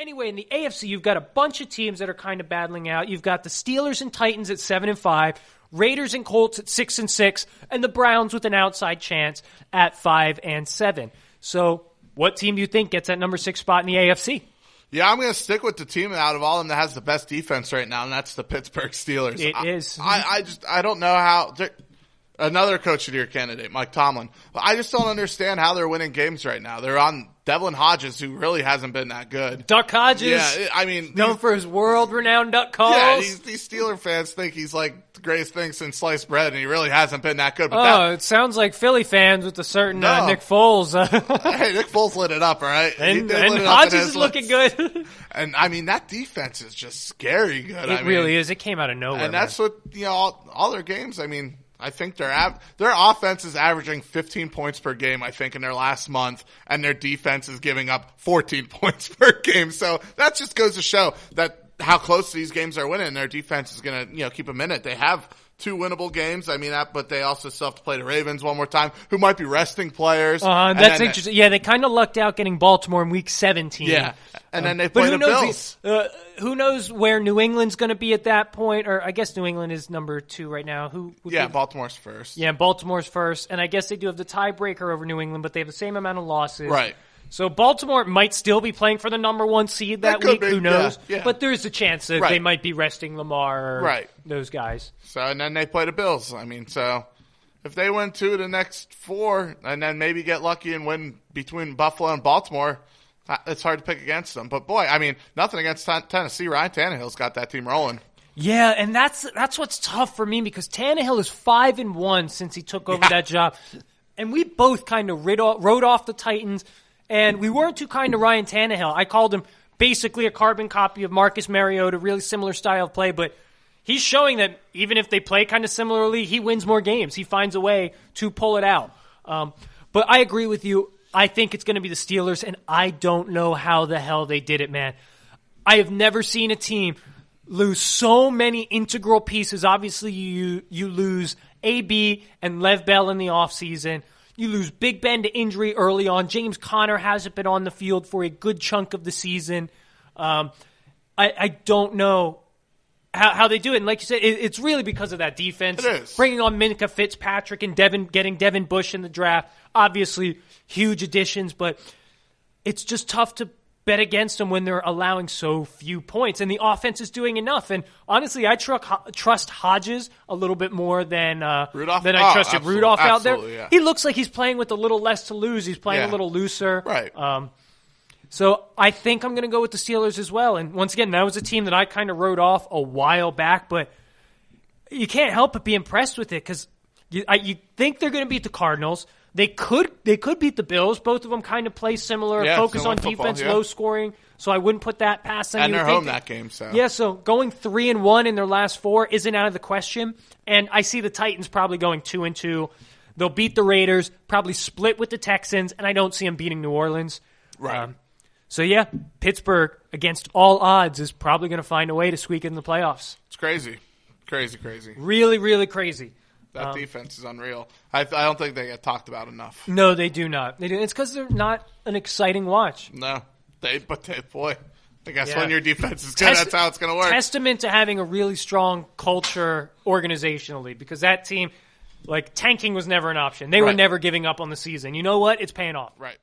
Anyway, in the AFC, you've got a bunch of teams that are kind of battling out. You've got the Steelers and Titans at 7-5, Raiders and Colts at 6-6, and the Browns with an outside chance at 5-7. So, what team do you think gets that number 6 spot in the AFC? Yeah, I'm going to stick with the team out of all of them that has the best defense right now, and that's the Pittsburgh Steelers. It is. I don't know how. Another coach of the year candidate, Mike Tomlin. But I just don't understand how they're winning games right now. They're on Devlin Hodges, who really hasn't been that good. Duck Hodges. Yeah, I mean. Known for his world-renowned duck calls. Yeah, these Steeler fans think he's like the greatest thing since sliced bread, and he really hasn't been that good. But it sounds like Philly fans with a certain Nick Foles. Hey, Nick Foles lit it up, all right? And Hodges is looking good. And, I mean, that defense is just scary good. It really is. It came out of nowhere. And that's what, all their games, I mean, I think their offense is averaging 15 points per game, I think, in their last month, and their defense is giving up 14 points per game. So that just goes to show that how close these games are winning. Their defense is going to, keep them in it. They have 2 winnable games. I mean, but they also still have to play the Ravens one more time, who might be resting players. That's interesting. Yeah, they kind of lucked out getting Baltimore in Week 17. Yeah, and then they play the Bills. Who knows where New England's going to be at that point? Or I guess New England is number 2 right now. Baltimore's first. Yeah, Baltimore's first. And I guess they do have the tiebreaker over New England, but they have the same amount of losses. Right. So Baltimore might still be playing for the number 1 seed that week. Who knows? Yeah. But there's a chance that they might be resting Lamar or those guys. So, and then they play the Bills. I mean, so if they win 2 of the next 4 and then maybe get lucky and win between Buffalo and Baltimore, it's hard to pick against them. But, boy, I mean, nothing against Tennessee. Ryan Tannehill's got that team rolling. Yeah, and that's what's tough for me because Tannehill is 5-1 since he took over that job. And we both kind of wrote off the Titans, and we weren't too kind to Ryan Tannehill. I called him basically a carbon copy of Marcus Mariota, really similar style of play, but he's showing that even if they play kind of similarly, he wins more games. He finds a way to pull it out. But I agree with you. I think it's going to be the Steelers, and I don't know how the hell they did it, man. I have never seen a team lose so many integral pieces. Obviously, you lose AB and Lev Bell in the offseason. You lose Big Ben to injury early on. James Conner hasn't been on the field for a good chunk of the season. I don't know how they do it. And like you said, it's really because of that defense. It is. Bringing on Minkah Fitzpatrick and getting Devin Bush in the draft. Obviously, huge additions, but it's just tough to bet against them when they're allowing so few points. And the offense is doing enough. And honestly, I trust Hodges a little bit more than Rudolph? Than I trusted Rudolph out there. Yeah. He looks like he's playing with a little less to lose. He's playing a little looser. Right. So I think I'm going to go with the Steelers as well. And once again, that was a team that I kind of wrote off a while back, but you can't help but be impressed with it because you think they're going to beat the Cardinals. They could beat the Bills. Both of them kind of play similar, focus on defense, low scoring. So I wouldn't put that past them. And they're home that game. So yeah, so going 3-1 in their last 4 isn't out of the question. And I see the Titans probably going 2-2. They'll beat the Raiders, probably split with the Texans, and I don't see them beating New Orleans. Right. So yeah, Pittsburgh against all odds is probably going to find a way to squeak in the playoffs. It's crazy. Really, really crazy. That defense is unreal. I don't think they get talked about enough. No, they do not. It's because they're not an exciting watch. No, boy, I guess when your defense is good, that's how it's going to work. Testament to having a really strong culture organizationally, because that team, tanking was never an option. They were never giving up on the season. You know what? It's paying off. Right.